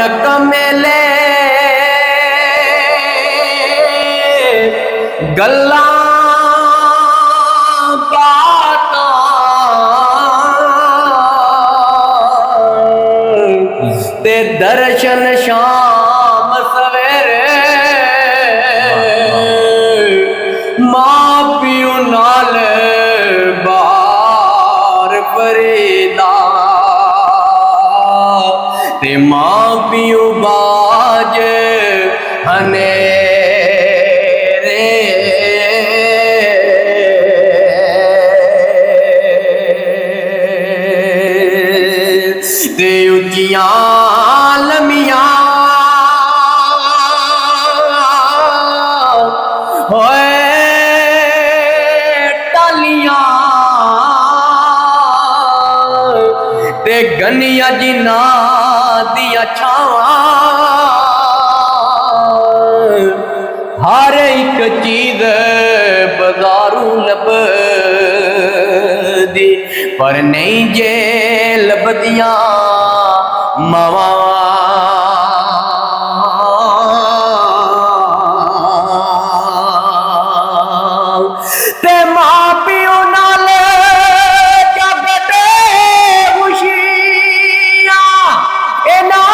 रौनक मेले गल्ला ते दर्शन शाम सवेरे मां पियो नाल बार फरीदा ते मां पियो बाज हनेरे ते उचियां लमियां होए टालियां ते गनिया जिना दिया छावां हर एक चीज बाजारू लभदी पर नहीं जे लभदियां मावा ते मां पियो नाल जगते खुशियां इना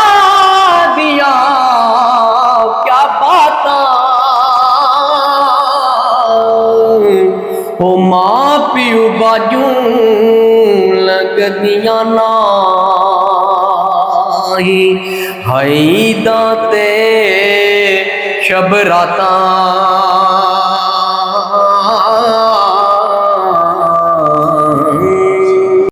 दिया क्या बातां ओ मां पियो बाजू लगदियां नाही हाई दाते शब रातां